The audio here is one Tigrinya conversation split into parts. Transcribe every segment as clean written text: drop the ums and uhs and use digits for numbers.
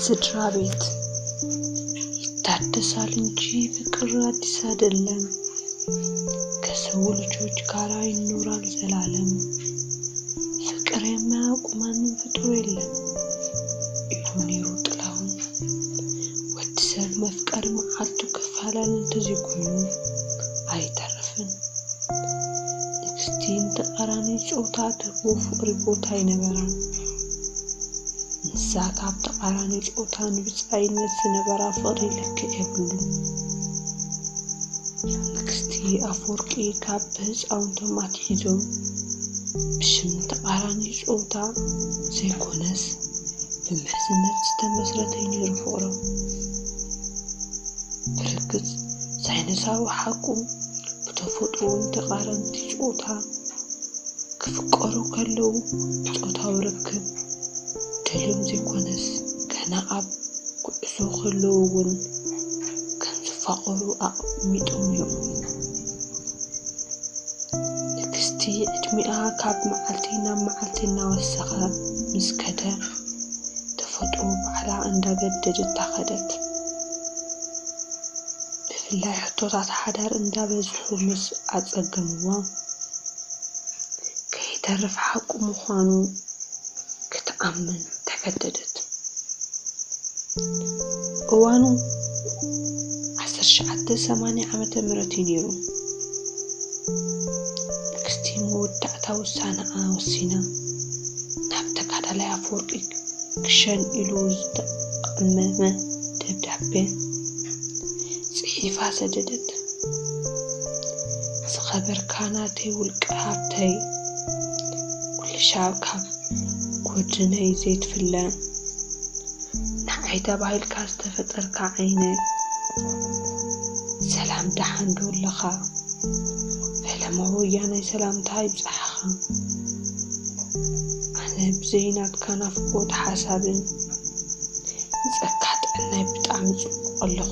ስድራ ቤት ይታደሳል እንጂ ፍቅር አዲስ አይደለም። ከሰው ልጆች ጋር ይኖራል ዘላለም። ፍቅር የማያውቅ ማንም ፍጡር የለም። ኢሉኔሩ ጥላሁን ወድ ሰብ መፍቀር መዓልቱ ከፋላል እንደዚህ ኮይኑ አይተርፍን። ንግስቲን ተቃራኒ ጾታ ትርቦ ፍቅሪ ቦታ ይነበራን። ንሳ ካብ ተቃራኒ ጾታ ንብጻይነት ዝነበራ ፍቅሪ ልክ የብሉን። ንግስቲ አፈወርቂ ካብ ህፃውንቶም አትሒዞም ብሽም ተቃራኒ ጾታ ዘይኮነስ ብምሕዝነት ዝተመስረተ ነይሩ ፍቅሮም። ብርግጽ ሳይንሳዊ ሓቁ ብተፈጥሮ ተቃራንቲ ጾታ ክፍቀሩ ከለው ጾታዊ ርክብ ደልዮም ዘይኮነስ ገና ኣብ ኩዕሶ ከለው እውን ከም ዝፋቀሩ ኣቕሚጦም እዮም። ንግስቲ ዕድሚኣ ካብ መዓልቲ ናብ መዓልቲ እናወሰኸ ምስ ከደ ተፈጥሮ ባዕላ እንዳገደደት ታኸደት። ብፍላይ ሕቶታት ሓዳር እንዳበዝሑ ምስ ኣጸገምዋ ከይተርፍ ሓቁ ምዃኑ ክትኣምን ተገደደት። እዋኑ 1980 ዓመተ ምህረት ነይሩ። ንግስቲ መወዳእታ ውሳነኣ ወሲና ናብ ተጋዳላይ አፈወርቂ ክሸን ኢሉ ዝተቐመመ ደብዳቤ ጽሒፋ ሰደደት። ዝኸበርካ ናተይ ውልቀ ሃብተይ ኩልሻብ ካብ ጎድነይ ዘይትፍለ ንዓይ ተባሂልካ ዝተፈጠርካ ዓይነት ሰላም ደሓን ዶለኻ ፈለማ ወያናይ ሰላምታ ይብፅሓኻ። ኣነ ብዘይናትካ ናፍቆት ሓሳብን ንፀካ ጥዕናይ ብጣዕሚ ፅቡቅ ኣለኹ።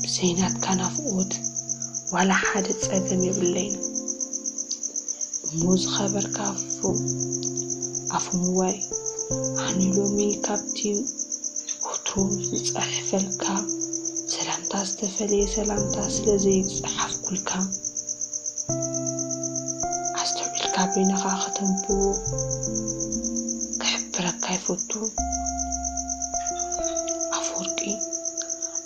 ብዘይናትካ ናፍቆት ዋላ ሓደ ፀገም የብለይን እሞ ዝኸበርካ ኣፉምዋይ ኣነ ሎሚ ካብቲ ውቱ ዝፀሕፈልካ ሰላምታ ዝተፈለየ ሰላምታ ስለዘይፅሓፍኩልካ ኣስተውዒልካ በይንኻ ከተንብቦ ክሕብረካ ይፈቱ። አፈወርቂ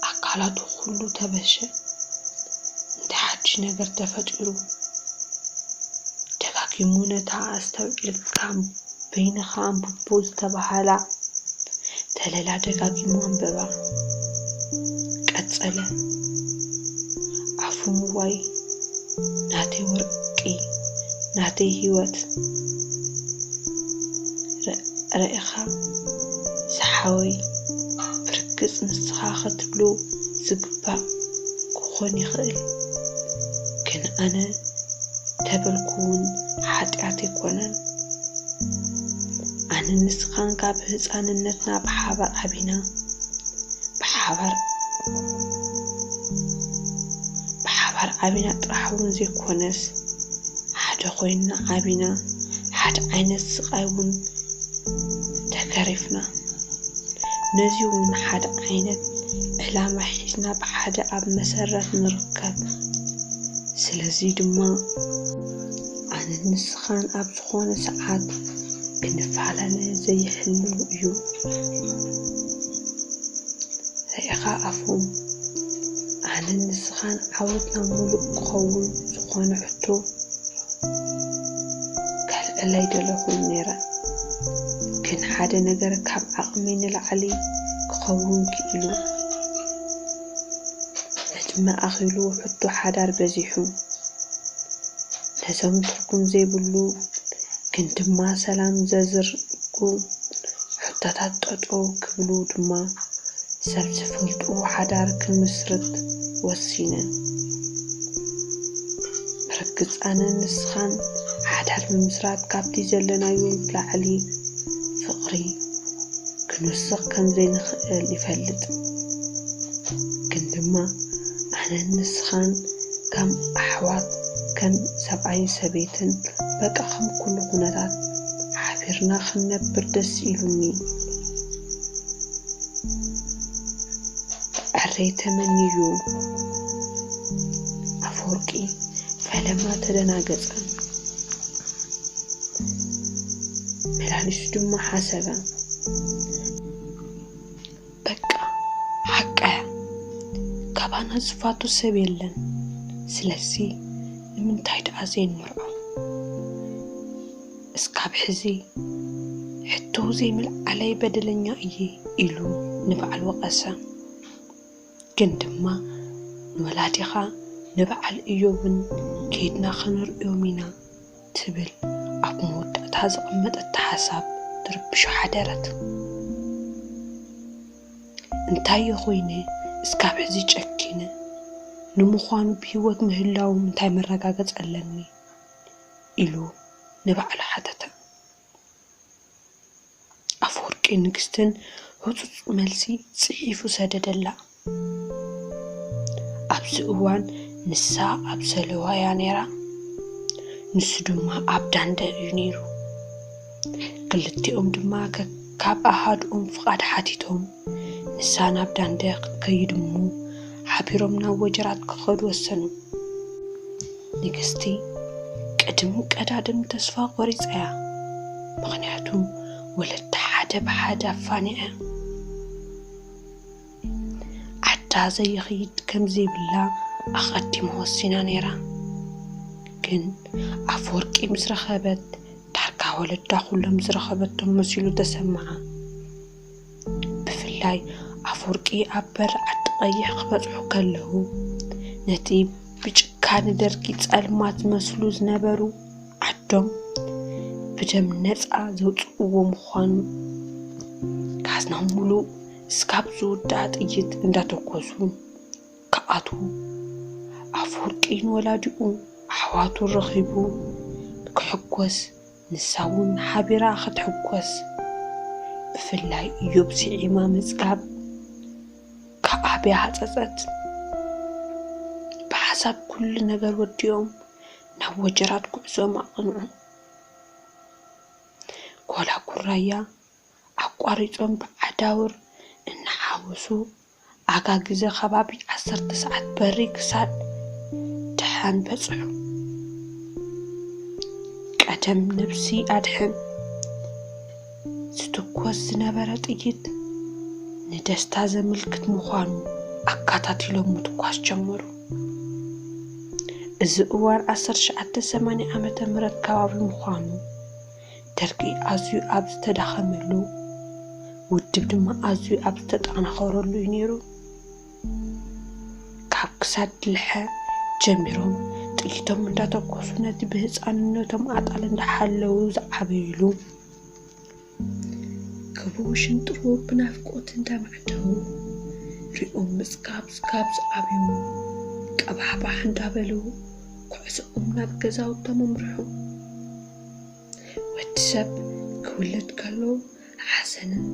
ኣካላቱ ኩሉ ተበሸ። እንታይ ሓድሽ ነገር ተፈጢሩ ደጋጊሙ ነታ ኣስተውዒልካ በይንኻ አንብቦ ዝተባሃላ ተለላ ደጋጊሙ አንበባ። ቀጸለ አፉምዋይ ናተይ ወርቂ ናተይ ህይወት ረኢኻ ሰሓወይ ብርግጽ ንስኻ ክትብሎ ዝግባእ ክኾን ይኽእል። ግን ኣነ ተበልኩውን ሓጢኣት ይኮነን። ኣነ ንስኻን ካብ ህፃንነትና ብሓባር ዓቢና ብሓባር ዓቢና ጥራሕ እውን ዘይኮነስ ሓደ ኮይና ዓቢና ሓደ ዓይነት ስቃይ እውን ተገሪፍና ነዚ እውን ሓደ ዓይነት ዕላማ ሒዝና ብሓደ ኣብ መሰረት ንርከብ። ስለዚ ድማ ኣነ ንስኻን ኣብ ዝኾነ ሰዓት ክንፋላለ ዘይሕሉ እዩ። ረኢኻ ኣፎም ኣነ ንስኻን ዓወትና ሙሉእ ክኸውን ዝኾነ ሕቶ ካልዕላይ ደለኹም ነይረ። ግን ሓደ ነገር ካብ ዓቕመይ ንላዕሊ ክኸውን ክኢሉ ዕድመ ኣኺሉ ሕቶ ሓዳር በዚሑ ነዞም ትርጉም ዘይብሉ ግን ድማ ሰላም ዘዝርጉ ሕቶታት ጠጠው ክብሉ ድማ ሰብ ዝፈልጡ ሓዳር ክምስርት ወሲነ። ብርግጽ ኣነ ንስኻን ሓዳር ብምስራት ካብቲ ዘለናዮ ላዕሊ ፍቕሪ ክንውስኽ ከም ዘይንኽእል ይፈልጥ። ግን ድማ ኣነ ንስኻን ከም ኣሕዋት ከም ሰብኣይን ሰበይትን በቃ ከም ኩሉ ኩነታት ሓቢርና ክንነብር ደስ ኢሉኒ ዘይተመንዩ አፈወርቂ ፈለማ ተደናገጸ መላልሱ ድማ ሓሰበ በቃ ሓቀ ካባና ዝፋቱ ሰብ የለን ስለዚ ንምንታይ ደኣ ዘይንመርዖ እስካብ ሕዚ ሕቶ ዘይምልዓለይ በደለኛ እየ ኢሉ ንበዓል ወቀሰ ግን ድማ ንወላዲኻ ንበዓል ኢዮብን ከይድና ክንርእዮም ኢና ትብል ኣብ መወዳእታ ዝቕመጠት ሓሳብ ትርብሾ ሓደረት እንታይ ይኾይነ እስካብ ሕዚ ጨኪነ ንምዃኑ ብሂወት ምህላው እንታይ መረጋገጽ ኣለኒ ኢሉ ንበዓል ሓተተ አፈወርቂ ንግስትን ህጹጽ መልሲ ጽሒፉ ሰደደላ ኣብዚ እዋን ንሳ ኣብ ሰለዋያ ነይራ ንሱ ድማ ኣብ ዳንደ እዩ ነይሩ ክልቲኦም ድማ ካብ ኣሃድኦም ፍቓድ ሓቲቶም ንሳ ናብ ዳንደ ክትከይድ እሞ ሓቢሮም ናብ ወጀራት ክኸዱ ወሰኑ ንግስቲ ቅድም ቀዳድም ተስፋ ቆሪጻ እያ ምክንያቱም ወለታ ሓደ ብሓደ ኣፋኒዐ ዓዳ ዘይኸይድ ከም ዘይብላ ኣቐዲማ ወሲና ነይራ ግን አፈወርቂ ምስ ረኸበት ዳርጋ ወለዳ ኩሎም ዝረኸበቶም መሲሉ ተሰምዓ ብፍላይ አፈወርቂ ኣብ በር ዓዲ ቀይሕ ክበጽሑ ከለሁ ነቲ ብጭካኔ ደርጊ ጸልማት መስሉ ዝነበሩ ዓዶም ብደም ነፃ ዘውፅእዎ ምዃኑ ካዝናው ሙሉእ እስካብ ዝውዳእ ጥይት እንዳተኮሱ ከኣቱ አፈወርቂ ንወላዲኡ ኣሕዋቱ ረኺቡ ክሕጎስ ንሳውን ሓቢራ ክትሕጎስ ብፍላይ ኢዮብ ስዒማ ምጽጋብ ከዓብያ ሓጸጸት ብሓሳብ ኩሉ ነገር ወዲኦም ናብ ወጀራት ጉዕዞም ኣቕንዑ ኮላ ኩራያ ኣቋሪጾም ብዓዳውር እናሓወሱ ኣጋግዘ ከባቢ 10 ሰዓት በሪ ክሳድ ድሓን በጽሑ ቀደም ነብሲ ኣድሕን ዝተኮስ ዝነበረ ጥይት ንደስታ ዘምልክት ምዃኑ ኣካታቲሎም ምትኳስ ጀመሩ እዚ እዋን 1980 ዓመተ ምህረት ከባቢ ምዃኑ ደርጊ ኣዝዩ ኣብ ዝተዳኸመሉ ውድብ ድማ ኣዝዩ ኣብ ዝተጠናኸረሉ እዩ ነይሩ ካብ ክሳድ ድልሐ ጀሚሮም ጥይቶም እንዳተኮሱ ነቲ ብህፃንነቶም ኣጣል እንዳሓለው ዝዓበይሉ ክቡሽን ጥሩ ብናፍቆት እንዳማዕደው ሪኦም ምጽጋብ ዝዓበዩ ቀባሕባሕ እንዳበለው ኩዕሶኦም ናብ ገዛውቶም ኣምርሑ ወዲሰብ ክውለድ ከሎ ሓዘንን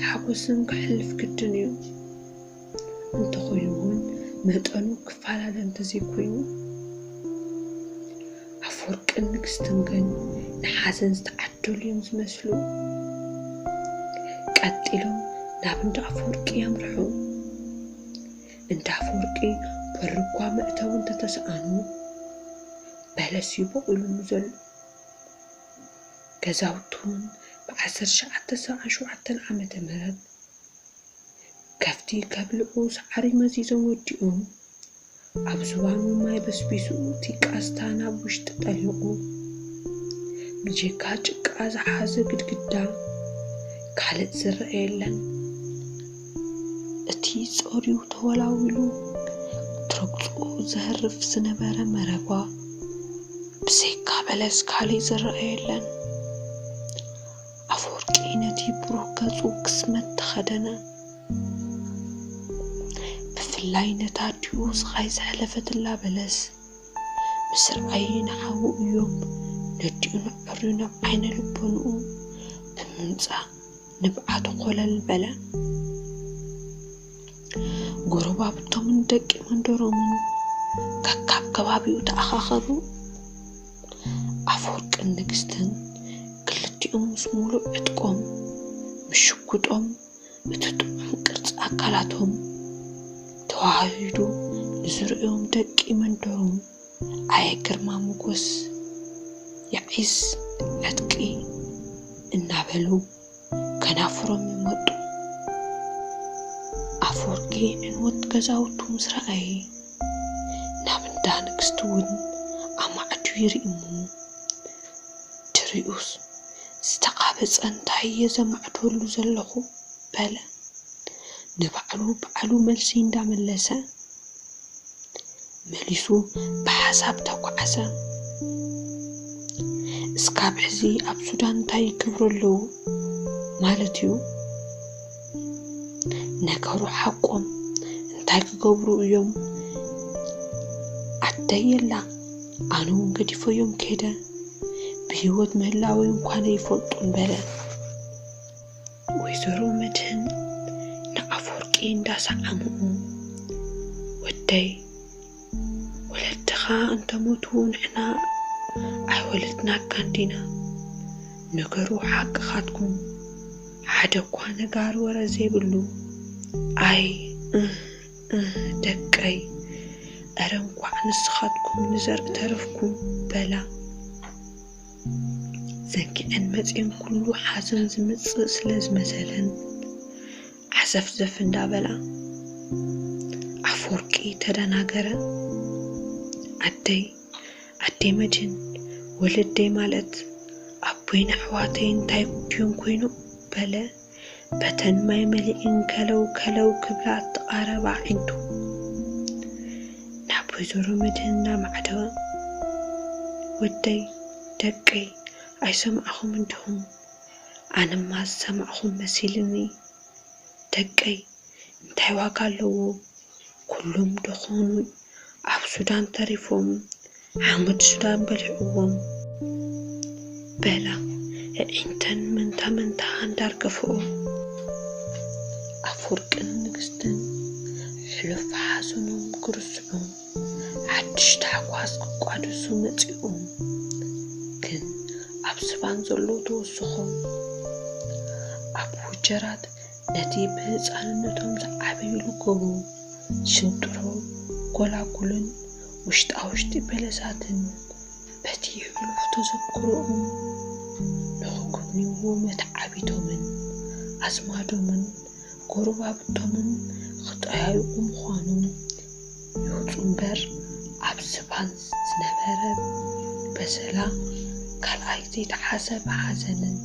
ሓጎስን ክሕልፍ ግድን እዩ እንተኾይኑ እውን መጠኑ ክፈላለ እንተዘይኮይኑ አፈወርቅን ንግስትን ግን ንሓዘን ዝተዓደሉ እዮም ዝመስሉ ቀጢሎም ናብ እንዳ አፈወርቂ ያምርሑ እንዳ አፈወርቂ በርኳ መእተው እንተተሰኣኑ በለስ ይበቁሉሉ ዘሎ ገዛውቱን ብ1977 ዓመተ ምህረት ከፍቲ ከብልዑ ሳዕሪ መዚዞም ወዲኦም ኣብ ዝባኑ ማይ በስቢሱ እቲ ቃስታ ናብ ውሽጢ ጠሊቑ ብጀካ ጭቃ ዝሓዘ ግድግዳ ካልእ ዝረአ የለን እቲ ጾሪው ተወላዊሉ ትረግፁ ዘህርፍ ዝነበረ መረባ ብዘይካ በለስ ካልእ ዝረአ የለን አፈወርቂ ነቲ ብሩህ ገጹ ክስመት ተኸደነ ብፍላይ ነታ ድኡ ስኻይ ዝሕለፈትላ በለስ ምስ ረኣይ ንሓው እዮም ነዲኡን ዕርዩ ናብ ዓይነ ልቦንኡ ብምምጻእ ንብዓቱ ኮለል በለ ጎረባብቶምን ደቂ መንደሮምን ከካብ ከባቢኡ ተኣኻኸቡ አፈወርቅን ንግስትን ክልቲኦም ምስ ሙሉእ ዕጥቆም ምሽጉጦም እቲ ጥዑም ቅርፂ ኣካላቶም ተዋሂዱ ንዝርእዮም ደቂ መንደሮም ኣየ ግርማ ሞገስ የዒስ ዕጥቂ እናበሉ ከናፍሮም ይመጡ። ኣፈወርቂ ዕንወት ገዛውቱ ምስ ረኣየ ናብ እንዳ ንግስቲ እውን ኣማዕዱ ይርኢ እሞ ድሪኡስ ዝተቓበፀ እንታይ እየ ዘማዕድወሉ ዘለኹ በለ። ንባዕሉ መልሲ እንዳመለሰ መሊሱ ብሓሳብ ተጓዓዘ። እስካብ ሕዚ ኣብ ሱዳን እንታይ ይግብሩ ኣለዉ ማለት እዩ? ነገሩ ሓቆም እንታይ ክገብሩ እዮም? ኣደየላ ኣነ እውን ገዲፈዮም ከይደ ብሂወት ምህላወይ እንኳን ይፈልጡን በለ። ወይዘሮ መድህን ንኣፈወርቂ እንዳሰዓምኡ ወደይ ወለድኻ እንተሞቱ ንሕና ኣይወለድናካን ዲና ነገሩ ሓቅኻትኩም ሓደ እኳ ነጋር ወረ ዘይብሉ ኣይ ደቀይ ኣረ እንኳዕ ንስኻትኩም ንዘርኢ ተረፍኩም በላ። ዘንኪዐን መፅአን ኩሉ ሓዘን ዝምፅእ ስለ ዝመሰለን ዓዘፍዘፍ እንዳበላ ኣፈወርቂ ተደናገረ። ኣደይ መድህን ወለደይ ማለት ኣቦይን ኣሕዋተይ እንታይ ድዮም ኮይኑ በለ። በተን ማይ መሊእን ከለው ክብላ እትቃረባ ዒንቱ ናብ ወይዘሮ መድህን እናማዕደወ ወደይ ደቀይ ኣይሰማዕኹም እንዲኹም? ኣነማ ዝሰማዕኹም መሲልኒ። ደቀይ እንታይ ዋጋ ኣለዎ? ኩሎም ደኾኑ ኣብ ሱዳን ተሪፎም ሓመድ ሱዳን በሊዕዎም በላ። ዕንተን መንታ እንዳርገፍኦ ኣፈወርቅን ንግስትን ሕሉፍ ሓዘኖም ክርስዑ ሓድሽ ታሕጓስ ክቋደሱ መፂኦም ግን ኣብ ስባን ዘሎ ተወስኾም ኣብ ውጀራት ነቲ ብህፃንነቶም ዝዓበይሉ ጎቦ ሽንጥሮ ጎላጉልን ውሽጣውሽጢ በለሳትን በቲ ሕሉፍ ተዘክሮኦም ንኽጉብንይዎ መትዓቢቶምን ኣዝማዶምን ጎረባብቶምን ክጠያይቁ ምዃኑ ይወፁ እምበር ኣብ ስባን ዝነበረ በሰላ ካልኣይ ዘይተሓሰበ ሓዘንን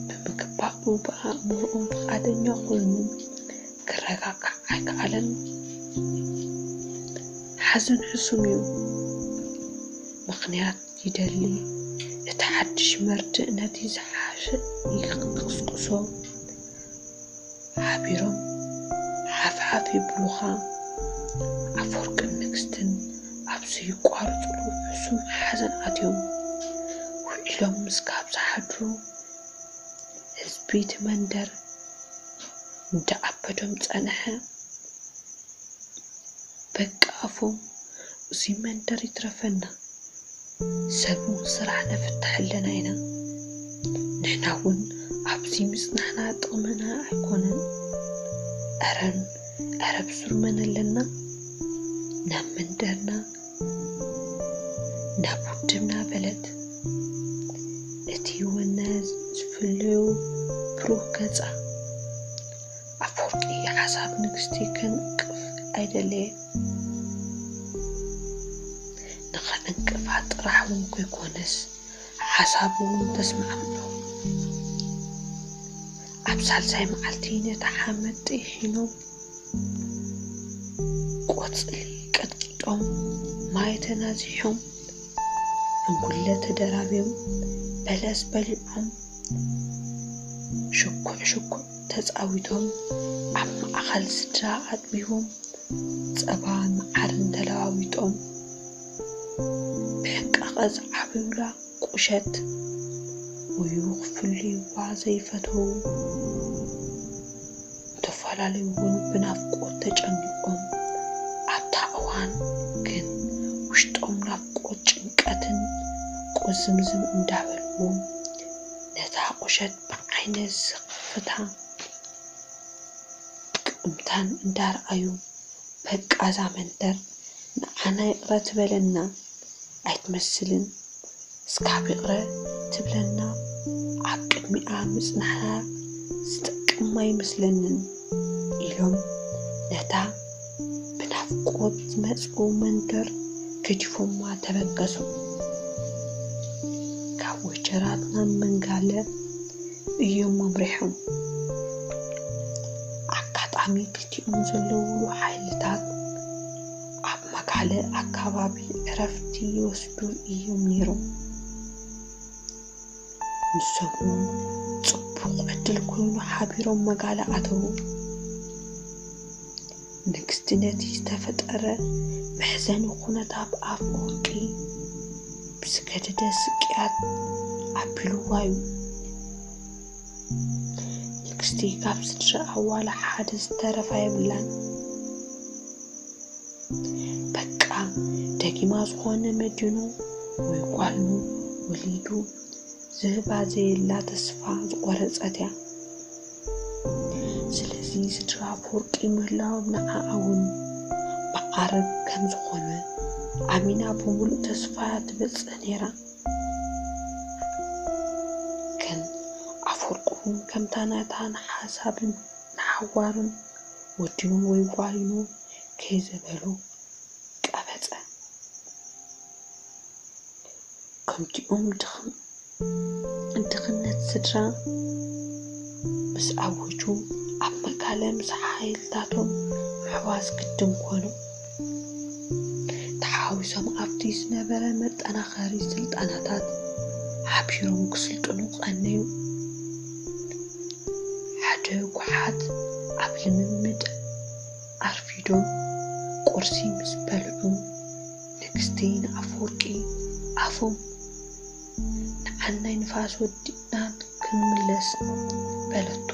ብምግባኡ ብኣእምሮኦም ፈቃደኛ ኮይኑ ክረጋጋዕ ኣይከኣለን። ሓዘን ሕሱም እዩ። ምክንያት ይደሊ እቲ ሓድሽ መርድእ ነቲ ዝሓሸ ይቅስቅሶ ሓቢሮም ሓፍሓፍ ይብሉኻ። ኣፈወርቅን ንግስትን ኣብዚ ይቋርፅሉ ሕሱም ሓዘን ኣትዮም ውዒሎም ምስካብ ዝሓድሩ ህዝቢ እቲ መንደር እንዳኣበዶም ፀንሐ። በቃ ኣፎም እዙይ መንደር ይትረፈና፣ ሰብ እውን ስራሕ ነፍታሕ ኣለና ኢና። ንሕና እውን ኣብዚ ምፅናሕና ጥቕምና ኣይኮነን። ኣረ ብሱርመን ኣለና ናብ መንደርና ናብ ውድብና በለት። እቲ ወነ ዝፍለዩ ብሩህ ገፃ ኣፈወርቂ ሓሳብ ንግስቲ ከንቅፍ ኣይደለየ። ንኸዕንቅፋት ጥራሕ እውን ከይኮነስ ሓሳብ እውን ተስማዕምዑ። ኣብ ሳልሳይ መዓልቲ ነታ ሓመድ ጥሒኖም ቆፅሊ ቀጥቂጦም ማይ ተናዚሖም እንጉለ ተደራብዮም በለስ በሊዖም ሽኩዕ ተፃዊቶም ኣብ ማእኸል ስድራ ኣጥቢቦም ፀባን መዓርን ተለዋዊጦም ብሕንቃቐ ዝዓበዩላ ቁሸት ውዩ ክፍልይዋ ዘይፈተው ተፈላለዩ እውን ብናፍቆት ተጨኒቆም ኣብታ እዋን ግን ውሽጦም ናፍቆት ጭንቀትን ቁዝምዝም እንዳበልዎ ነታ ቁሸት ብዓይነት ዝኽፍታ ቅምታን እንዳርኣዩ በቃዛ መንደር ንዓና ይቕረ ትበለና ኣይትመስልን እስካብ ይቕረ ትብለና ኣብ ቅድሚኣ ምጽናሕና ዝጠቅም ኣይመስለንን ኢሎም ነታ ብናፍቆት ዝመጽኡ መንደር ገዲፎማ ተበገሱ። ካብ ወጀራትና መንጋለ እዮም መምሪሖም። ኣጋጣሚ ክልቲኦም ዘለውሉ ሓይልታት ኣብ መጋለ ኣካባቢ ዕረፍቲ ይወስዱ እዮም ነይሮም። ንሶም ጽቡቕ ዕድል ኮይኑ ሓቢሮም መጋለ ኣተዉ። ንግስቲ ነቲ ዝተፈጠረ መሕዘኒ ኩነታት ኣብ ወርቂ ብዝገደደ ስቅያት ኣቢልዋ እዩ። ንግስቲ ካብ ስድራኣ ዋላ ሓደ ዝተረፈ የብላን። በቃ ደጊማ ዝኾነ መዲኑ ወይ ጓልኑ ወሊዱ ዝህባ ዘየላ ተስፋ ዝቆረፀት እያ። ስለዚ ስድራ ፍርቂ ምህላዎም ንዓዓ እውን ብዓረግ ከም ዝኾነ ኣሚና ብምሉእ ተስፋ ትበጽሕ ነይራ። ግን ኣፈወርቂ እውን ከምታ ናታ ንሓሳብን ንሓዋርን ወዲኑ ወይ ጓሊኑ ከይዘበሉ ቀበፀ። ከምቲኦም ድኽነት ስድራ ምስ ኣወጁ ኣብ መጋለ ምስ ሓይልታቶም ምሕዋዝ ግድን ኮኑ። ተሓዊሶም ኣብቲ ዝነበረ መጠናኸሪ ስልጣናታት ሓቢሮም ክስልጥኑ ቐነዩ። ሓደ ጉሓት ኣብ ልምምድ ኣርፊዶም ቁርሲ ምስ በልዑ ንግስቲ ንኣፈወርቂ ኣፎም ንዓናይ ንፋስ ወዲእና ክንምለስ በለቱ።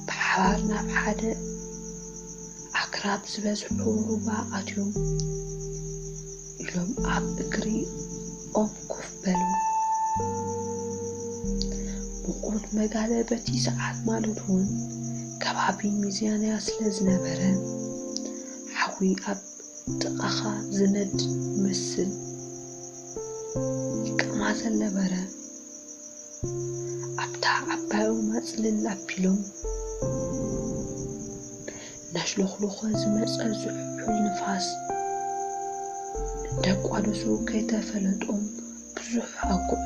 ብሓባር ናብ ሓደ ኣግራብ ዝበዝሑ ሩባ ኣትዮም ኢሎም ኣብ እግሪ ኦም ኮፍ በሉ። ሙቑት መጋለ በቲ ሰዓት ማለት እውን ከባቢ ሚዝያንያ ስለ ዝነበረ ሓዊ ኣብ ጥቓኻ ዝነድ መስል ይቀማዘል ነበረ። ኣብታ ዓባዩ ማጽልል ኣቢሎም ናሽለኽልኾ ዝመጸ ዝሑል ንፋስ እንደቋደሱ ከይተፈለጦም ብዙሕ ኣጉዑ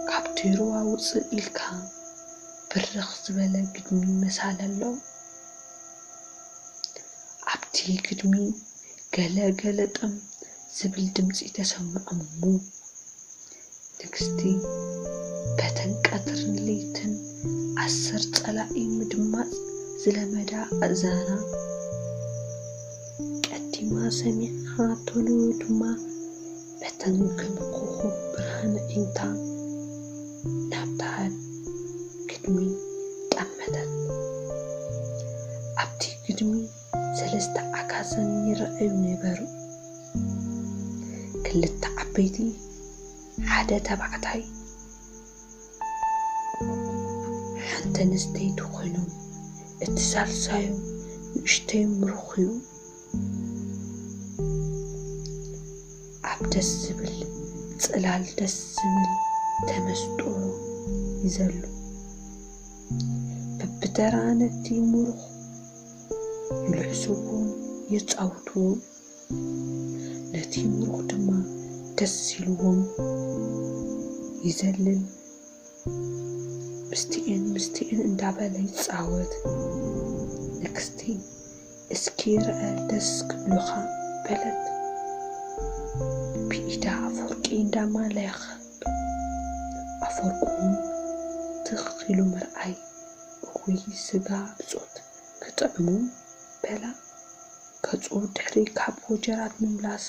ካብቲ ሩባ ውፅእ ኢልካ ብርኽ ዝበለ ግድሚ መሳል ኣሎ። ኣብቲ ግድሚ ገለ ገለጠም ዝብል ድምፂ ተሰምዖም እሞ ንግስቲ በተን ቀትርን ለይትን 10 ጸላኢ ምድማጽ ዝለመዳ ኣእዛና ቀዲማ ሰሚዓ ቶሎ ድማ በተን ከም ኮኸብ ብርሃን ዒንታ ናብታ ግድሚ ጠመተት። ኣብቲ ግድሚ 3 ኣጋዘን ይረአዩ ነበሩ። 2 ዓበይቲ ሓደ ተባዕታይ ሓንቲ ኣንስተይቲ ኮይኖም እቲ ሳልሳዩ ንእሽተይ ምሩኽ እዩ። ኣብ ደስ ዝብል ጽላል ደስ ዝብል ተመስጦ ይዘሉ። በብተራ ነቲ ምሩኽ ይልዕስውን የጻውትውን ነቲ ምሩኽ ድማ ደስ ኢልዎም ይዘልል ምስቲኤን እንዳበለ ይጻወት። ንግስቲ እስኪ ረአ ደስ ክብሉኻ በለት። ብኢዳ ኣፈወርቂ እንዳማለኸ ኣፈወርቂ ትኽ ኢሉ ምርኣይ እኹይ ስጋ ብጾት ክጥዕሙ በላ። ከጹ ድሕሪ ካብ ወጀራት ምምላስ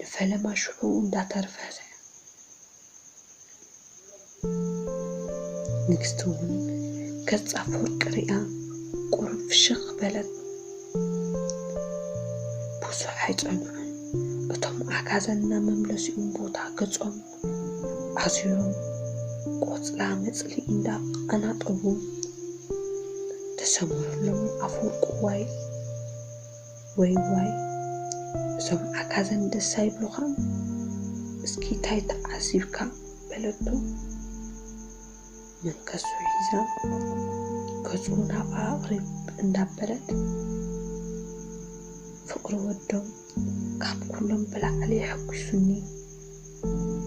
ንፈለማ ሽዑ እንዳተርፈሰ ንግስቲ እውን ገጽ ኣፈወርቂ ሪኣ ቁርብ ፍሽኽ በለት። ብዙሕ ኣይጸንዑን። እቶም ኣጋዘና መምለሲኦም ቦታ ገጾም ኣዝዮም ቆጽላ መጽሊ እንዳቐናጠቡ ተሰምረሎም ኣፈወርቂ ዋይ ወይ እዞም ዓካዘን ደስ አይብሉኻ እስኪ ታይ ተዓሲብካ በለቶ መንከሱ ሒዛ ገጹ ናብኣ ቅሪብ እንዳበለት ፍቅሪ ወዶም ካብ ኩሎም ብላዕሊ ሕጉሱኒ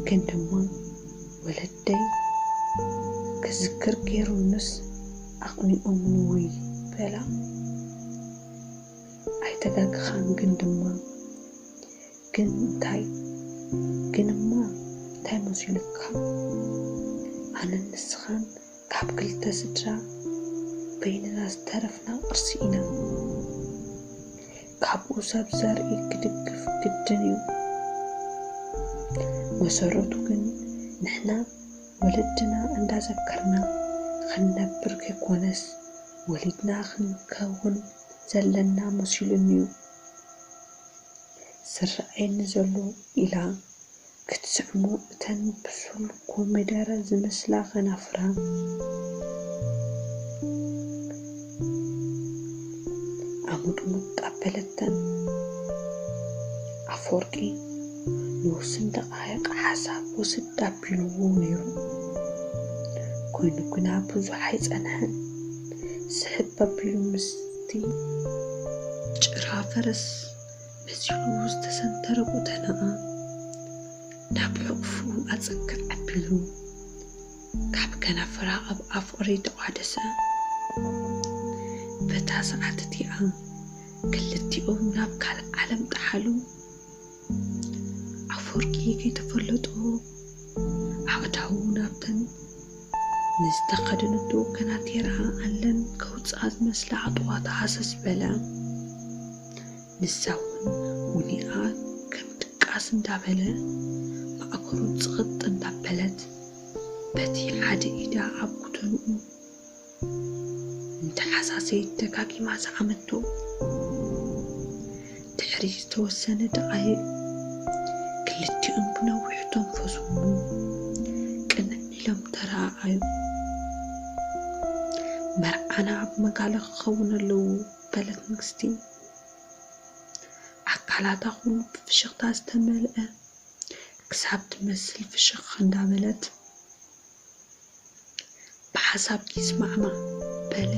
ግን ድማ ወለደይ ክዝክር ገይሩንስ ኣቕኒኦም ንውይ በላ ኣይተጋግኻን ግን እንታይ መሲሉካ ኣነ ንስኻን ካብ ክልተ ስድራ በይንና ዝተረፍና ቅርሲ ኢና ካብኡ ሰብ ዘርኢ ክድግፍ ግድን እዩ መሰረቱ ግን ንሕና ወለድና እንዳዘከርና ክንነብር ከይኮነስ ወሊድና ክንከውን ዘለና መሲሉን እዩ ዝረአየኒ ዘሎ ኢላ ክትስዕሞ እተን ብሱል ኮሚደረ ዝመስላ ከናፍራ ኣሙጥሙጥ ኣበለተን ኣፈወርቂ ንውስን ደቃይቅ ሓሳብ ወስድ ኣቢልዎ ነይሩ ኮይኑ ግና ብዙሕ ኣይጸንሐን ስሕብ ኣቢሉ ምስቲ ጭራ ፈረስ መሲሉ ዝተሰንተረ ቁተናኣ ናብ ሕቑፉ ኣጸግዕ ኣቢሉ ካብ ከናፍራ ኣብ ኣፍቅሪ ተቋደሰ በታ ሰዓት እቲኣ ክልቲኦም ናብ ካልእ ዓለም ጠሓሉ ኣፈወርቂ ከይተፈለጦ ኣእዳው ናብተን ንዝተኸደነቶ ከናቴራ ኣለን ከውፅኣ ዝመስላ ኣጥዋታ ሃሰስ በለ ንሳ እውን ውኒኣ ከም ድቃስ እንዳበለ ማእከሩ ፅቕጥ እንዳበለት በቲ ሓደ ኢዳ ኣብ ጉተንኡ እንተሓሳሰይት ደጋጊማ ዝዓመቶ ድሕሪ ዝተወሰነ ደቃይቅ ክልቲኦም ብነዊሕ ተንፈሱ ቅንዕ ኢሎም ተረኣዩ መርዓና ኣብ መጋለ ክኸውን ኣለዉ በለት ንግስቲ ኣካላታ ኩሉ ብፍሽኽታ ዝተመልአ ክሳብ ትመስል ፍሽኽ እንዳበለት ብሓሳብ ይስማዕማ በለ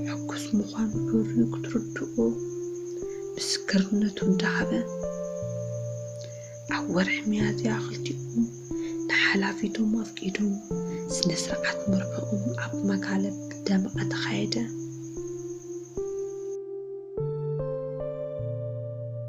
ሕጉስ ምዃኑ ዕርዩ ክትርድኦ ምስክርነቱ እንዳሃበ ኣብ ወርሒ ሚያዝያ ክልቲኦም ንሓላፊቶም ኣፍቂዶም ስነ ስርዓት መርዕኦም ኣብ መጋለ ብደመቐ ተኻየደ